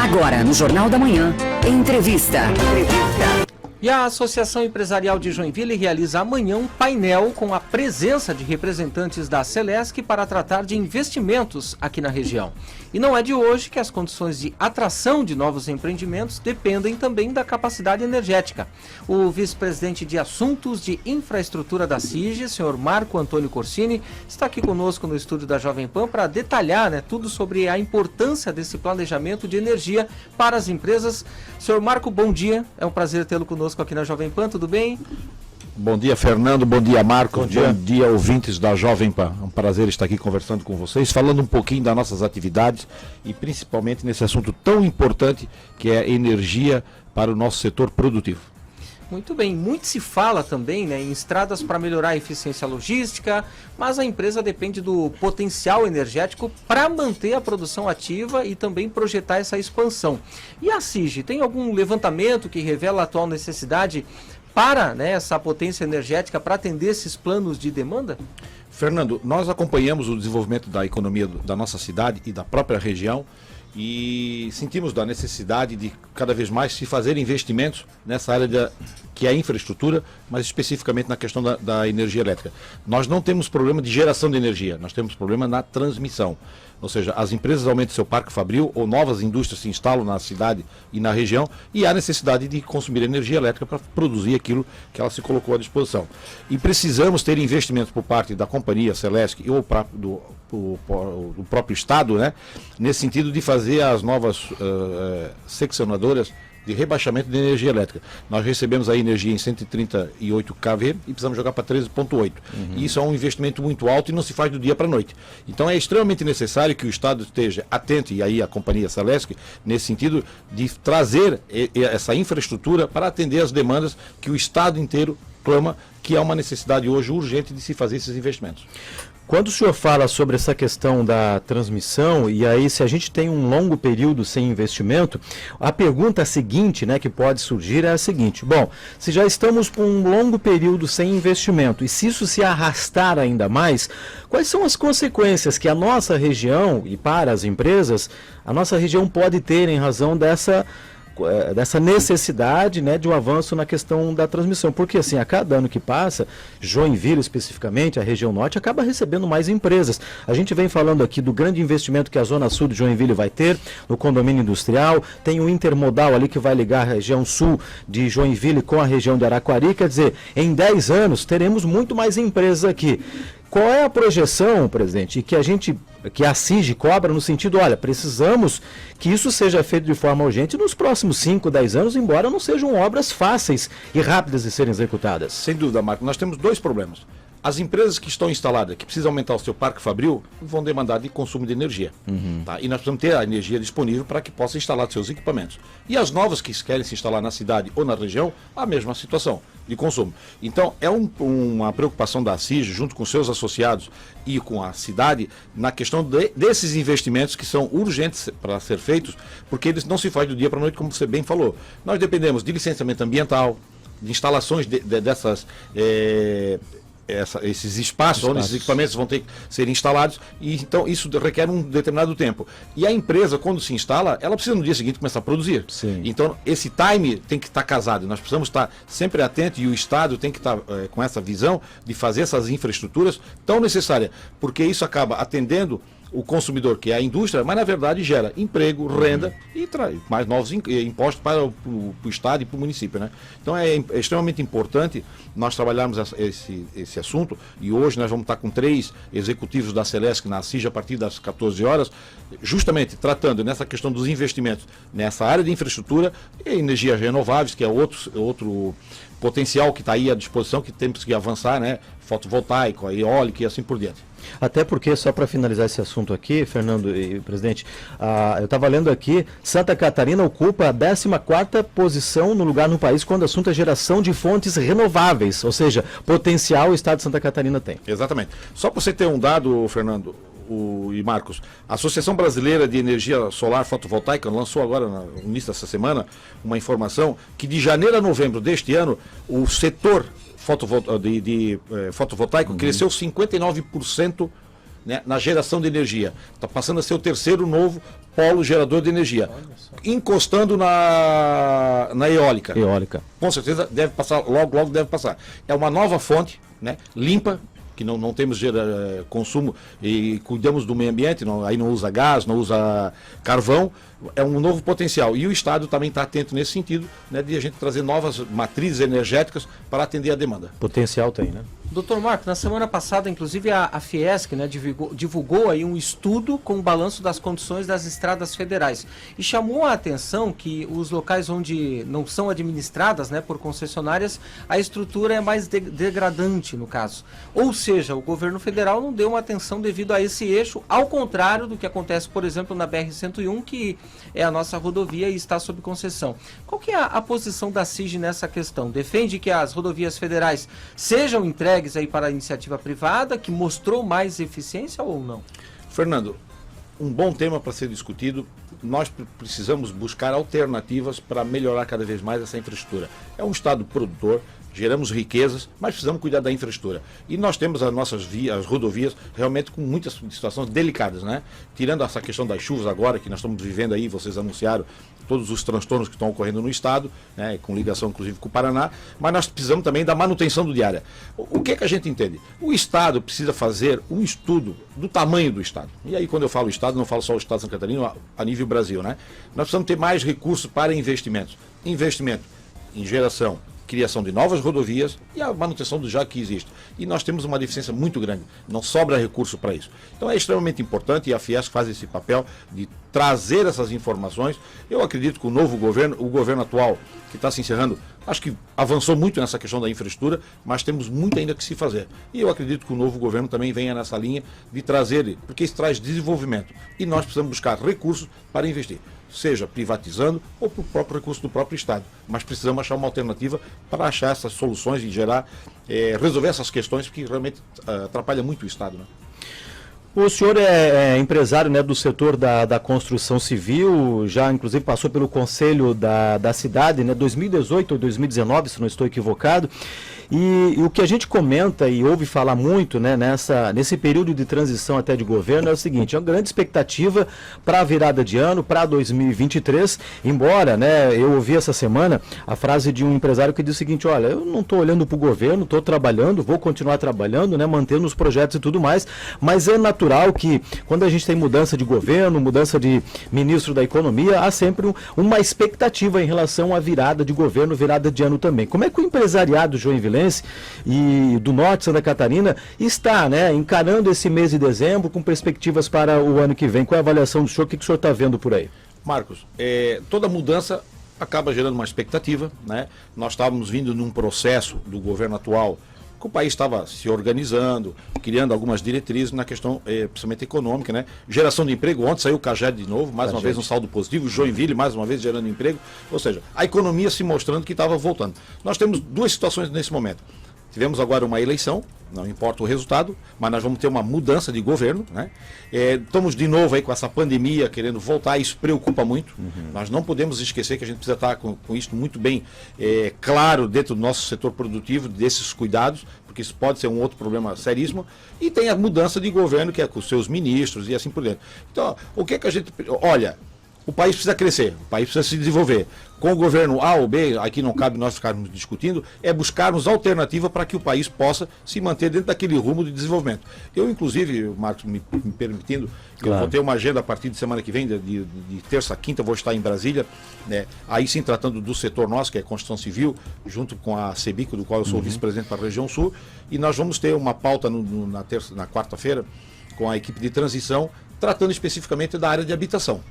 Agora, no Jornal da Manhã, entrevista. E a Associação Empresarial de Joinville realiza amanhã um painel com a presença de representantes da Celesc para tratar de investimentos aqui na região. E não é de hoje que as condições de atração de novos empreendimentos dependem também da capacidade energética. O vice-presidente de Assuntos de Infraestrutura da CIGE, senhor Marco Antônio Corsini, está aqui conosco no estúdio da Jovem Pan para detalhar tudo sobre a importância desse planejamento de energia para as empresas. Senhor Marco, bom dia. É um prazer tê-lo conosco aqui na Jovem Pan, tudo bem? Bom dia, Fernando, bom dia, Marcos, bom dia, ouvintes da Jovem Pan. É um prazer estar aqui conversando com vocês, falando um pouquinho das nossas atividades e principalmente nesse assunto tão importante que é energia para o nosso setor produtivo. Muito bem, muito se fala também em estradas para melhorar a eficiência logística, mas a empresa depende do potencial energético para manter a produção ativa e também projetar essa expansão. E a CIGE, tem algum levantamento que revela a atual necessidade para essa potência energética para atender esses planos de demanda? Fernando, nós acompanhamos o desenvolvimento da economia da nossa cidade e da própria região e sentimos da necessidade de cada vez mais se fazer investimentos nessa área que é a infraestrutura, mas especificamente na questão da energia elétrica. Nós não temos problema de geração de energia, nós temos problema na transmissão. Ou seja, as empresas aumentam seu parque fabril ou novas indústrias se instalam na cidade e na região e há necessidade de consumir energia elétrica para produzir aquilo que ela se colocou à disposição. E precisamos ter investimentos por parte da companhia Celesc ou do próprio Estado, nesse sentido de fazer as novas seccionadoras de rebaixamento de energia elétrica. Nós recebemos a energia em 138 kV e precisamos jogar para 13,8. Isso é um investimento muito alto e não se faz do dia para a noite. Então é extremamente necessário que o Estado esteja atento, e aí a companhia Celesc, nesse sentido de trazer essa infraestrutura para atender as demandas que o Estado inteiro clama, que é uma necessidade hoje urgente de se fazer esses investimentos. Quando o senhor fala sobre essa questão da transmissão, e aí se a gente tem um longo período sem investimento, a pergunta seguinte que pode surgir é a seguinte: bom, se já estamos com um longo período sem investimento, e se isso se arrastar ainda mais, quais são as consequências que a nossa região, e para as empresas, a nossa região pode ter em razão dessa necessidade de um avanço na questão da transmissão? Porque assim, a cada ano que passa, Joinville especificamente, a região norte, acaba recebendo mais empresas. A gente vem falando aqui do grande investimento que a Zona Sul de Joinville vai ter, no condomínio industrial, tem um intermodal ali que vai ligar a região sul de Joinville com a região de Araquari, quer dizer, em 10 anos teremos muito mais empresas aqui. Qual é a projeção, presidente, que a CIGE cobra no sentido, olha, precisamos que isso seja feito de forma urgente nos próximos 5, 10 anos, embora não sejam obras fáceis e rápidas de serem executadas? Sem dúvida, Marco. Nós temos dois problemas. As empresas que estão instaladas, que precisam aumentar o seu parque fabril, vão demandar de consumo de energia. E nós precisamos ter a energia disponível para que possa instalar seus equipamentos. E as novas que querem se instalar na cidade ou na região, a mesma situação de consumo. Então, é uma preocupação da CIGE, junto com seus associados e com a cidade, na questão desses investimentos que são urgentes para ser feitos, porque eles não se fazem do dia para a noite, como você bem falou. Nós dependemos de licenciamento ambiental, de instalações dessas... esses espaços onde os equipamentos vão ter que ser instalados, e então isso requer um determinado tempo. E a empresa, quando se instala, ela precisa no dia seguinte começar a produzir. Sim. Então esse time tem que estar casado. Nós precisamos estar sempre atentos, e o Estado tem que estar com essa visão de fazer essas infraestruturas tão necessárias, porque isso acaba atendendo o consumidor, que é a indústria, mas na verdade gera emprego, renda e traz mais novos impostos para o Estado e para o município. Então é extremamente importante nós trabalharmos esse assunto, e hoje nós vamos estar com 3 executivos da Celesc na CIGE a partir das 14 horas, justamente tratando nessa questão dos investimentos nessa área de infraestrutura e energias renováveis, que é outro potencial que está aí à disposição, que temos que avançar, fotovoltaico, eólico e assim por diante. Até porque, só para finalizar esse assunto aqui, Fernando e presidente, eu estava lendo aqui, Santa Catarina ocupa a 14ª posição no lugar no país quando o assunto é geração de fontes renováveis, ou seja, potencial o estado de Santa Catarina tem. Exatamente. Só para você ter um dado, Fernando e Marcos, a Associação Brasileira de Energia Solar Fotovoltaica lançou agora, no início dessa semana, uma informação que de janeiro a novembro deste ano, o setor fotovoltaico cresceu 59% né, na geração de energia. Está passando a ser o terceiro novo polo gerador de energia, encostando na eólica. Eólica. Com certeza deve passar, logo deve passar. É uma nova fonte, né, limpa, que não temos consumo e cuidamos do meio ambiente, aí não usa gás, não usa carvão, é um novo potencial. E o Estado também está atento nesse sentido, né, de a gente trazer novas matrizes energéticas para atender a demanda. Potencial tem, né? Doutor Marco, na semana passada, inclusive, a Fiesc, né, divulgou aí um estudo com o balanço das condições das estradas federais. E chamou a atenção que os locais onde não são administradas, né, por concessionárias, a estrutura é mais degradante, no caso. Ou seja, o governo federal não deu uma atenção devido a esse eixo, ao contrário do que acontece, por exemplo, na BR-101, que é a nossa rodovia e está sob concessão. Qual que é a posição da CIG nessa questão? Defende que as rodovias federais sejam entregues aí para a iniciativa privada, que mostrou mais eficiência ou não? Fernando, um bom tema para ser discutido. Nós precisamos buscar alternativas para melhorar cada vez mais essa infraestrutura. É um Estado produtor, geramos riquezas, mas precisamos cuidar da infraestrutura. E nós temos as nossas as rodovias realmente com muitas situações delicadas, né? Tirando essa questão das chuvas agora, que nós estamos vivendo aí, vocês anunciaram todos os transtornos que estão ocorrendo no Estado, né, com ligação inclusive com o Paraná, mas nós precisamos também da manutenção do diária. O que é que a gente entende? O Estado precisa fazer um estudo do tamanho do Estado. E aí quando eu falo Estado, não falo só o Estado de Santa Catarina, a nível Brasil, né? Nós precisamos ter mais recursos para investimentos. Investimento em geração, criação de novas rodovias e a manutenção do já que existe. E nós temos uma deficiência muito grande, não sobra recurso para isso. Então é extremamente importante e a Fiesc faz esse papel de trazer essas informações. Eu acredito que o novo governo, o governo atual que está se encerrando, acho que avançou muito nessa questão da infraestrutura, mas temos muito ainda que se fazer. E eu acredito que o novo governo também venha nessa linha de trazer, porque isso traz desenvolvimento. E nós precisamos buscar recursos para investir, seja privatizando ou por próprio recurso do próprio Estado. Mas precisamos achar uma alternativa para achar essas soluções e gerar, resolver essas questões que realmente atrapalham muito o Estado, né? O senhor é empresário, né, do setor da construção civil, já inclusive passou pelo conselho da cidade, né, 2018 ou 2019, se não estou equivocado. E o que a gente comenta e ouve falar muito, né, nesse período de transição até de governo é o seguinte: é uma grande expectativa para a virada de ano, para 2023, embora, né, eu ouvi essa semana a frase de um empresário que diz o seguinte: olha, eu não estou olhando para o governo, estou trabalhando, vou continuar trabalhando, né, mantendo os projetos e tudo mais, mas é natural que quando a gente tem mudança de governo, mudança de ministro da economia, há sempre uma expectativa em relação à virada de governo, virada de ano também. Como é que o empresariado joinvilense e do norte de Santa Catarina está, né, encarando esse mês de dezembro com perspectivas para o ano que vem? Qual é a avaliação do senhor? O que o senhor está vendo por aí? Marcos, toda mudança acaba gerando uma expectativa, né? Nós estávamos vindo num processo do governo atual que o país estava se organizando, criando algumas diretrizes na questão, principalmente econômica, né? Geração de emprego. Ontem saiu o CAGED de novo, mais uma vez um saldo positivo, Joinville mais uma vez gerando emprego, ou seja, a economia se mostrando que estava voltando. Nós temos duas situações nesse momento. Tivemos agora uma eleição, não importa o resultado, mas nós vamos ter uma mudança de governo, né? Estamos de novo aí com essa pandemia querendo voltar, isso preocupa muito. Nós não podemos esquecer que a gente precisa estar com isso muito bem claro dentro do nosso setor produtivo, desses cuidados, porque isso pode ser um outro problema seríssimo. E tem a mudança de governo, que é com os seus ministros e assim por dentro. Então, o que é que a gente... Olha, o país precisa crescer, o país precisa se desenvolver. Com o governo A ou B, aqui não cabe nós ficarmos discutindo, é buscarmos alternativa para que o país possa se manter dentro daquele rumo de desenvolvimento. Eu, inclusive, Marcos, me permitindo, claro, eu vou ter uma agenda a partir de semana que vem, de terça a quinta, vou estar em Brasília, né, aí sim tratando do setor nosso, que é construção civil, junto com a CEBIC, do qual eu sou vice-presidente para a região sul, e nós vamos ter uma pauta na quarta-feira, com a equipe de transição, tratando especificamente da área de habitação.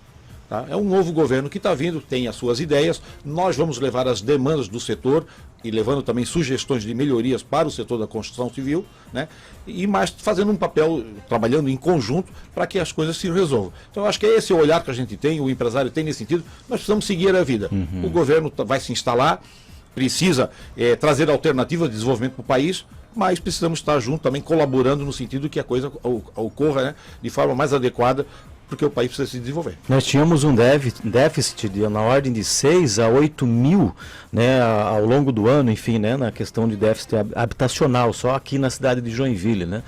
Tá? É um novo governo que está vindo, tem as suas ideias, nós vamos levar as demandas do setor e levando também sugestões de melhorias para o setor da construção civil, né? E mais fazendo um papel, trabalhando em conjunto para que as coisas se resolvam. Então eu acho que é esse o olhar que a gente tem, o empresário tem nesse sentido, nós precisamos seguir a vida. O governo vai se instalar, precisa trazer alternativas de desenvolvimento para o país, mas precisamos estar junto também colaborando no sentido que a coisa ocorra, né, de forma mais adequada, porque o país precisa se desenvolver. Nós tínhamos um déficit na ordem de 6 a 8 mil, né, ao longo do ano, enfim, né, na questão de déficit habitacional, só aqui na cidade de Joinville, né?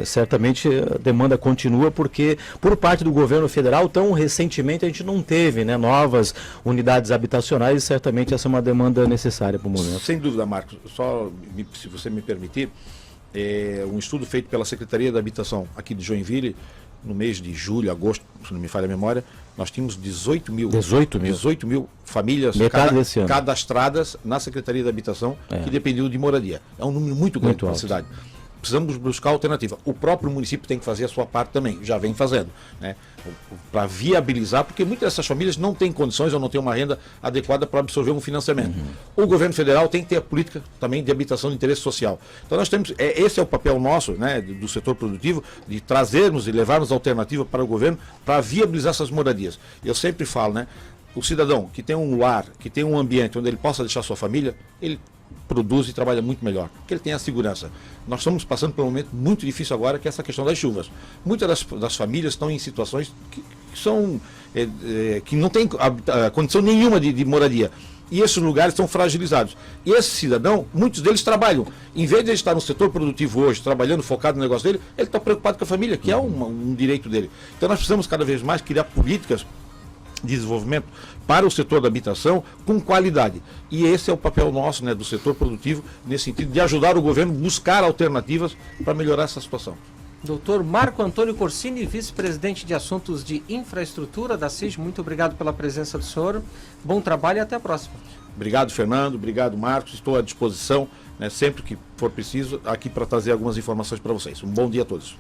certamente a demanda continua porque, por parte do governo federal, tão recentemente a gente não teve, né, novas unidades habitacionais, e certamente essa é uma demanda necessária para o momento. Sem dúvida, Marcos. Só, se você me permitir, um estudo feito pela Secretaria da Habitação aqui de Joinville, no mês de julho, agosto, se não me falha a memória, nós tínhamos 18 mil famílias cadastradas na Secretaria da Habitação que dependiam de moradia. É um número muito grande para a cidade. Precisamos buscar alternativa. O próprio município tem que fazer a sua parte também, já vem fazendo, né? Para viabilizar, porque muitas dessas famílias não têm condições ou não têm uma renda adequada para absorver um financiamento. O governo federal tem que ter a política também de habitação de interesse social. Então nós temos, esse é o papel nosso, né, do setor produtivo, de trazermos e levarmos alternativa para o governo para viabilizar essas moradias. Eu sempre falo, né, o cidadão que tem um lar, que tem um ambiente onde ele possa deixar sua família, ele produz e trabalha muito melhor, porque ele tem a segurança. Nós estamos passando por um momento muito difícil agora, que é essa questão das chuvas. Muitas das famílias estão em situações que não têm condição nenhuma de moradia. E esses lugares estão fragilizados. E esse cidadão, muitos deles trabalham. Em vez de ele estar no setor produtivo hoje, trabalhando, focado no negócio dele, ele está preocupado com a família, que é um direito dele. Então nós precisamos cada vez mais criar políticas de desenvolvimento para o setor da habitação com qualidade. E esse é o papel nosso, né, do setor produtivo, nesse sentido de ajudar o governo a buscar alternativas para melhorar essa situação. Doutor Marco Antônio Corsini, vice-presidente de Assuntos de Infraestrutura da CIG, muito obrigado pela presença do senhor. Bom trabalho e até a próxima. Obrigado, Fernando. Obrigado, Marcos. Estou à disposição, né, sempre que for preciso, aqui para trazer algumas informações para vocês. Um bom dia a todos.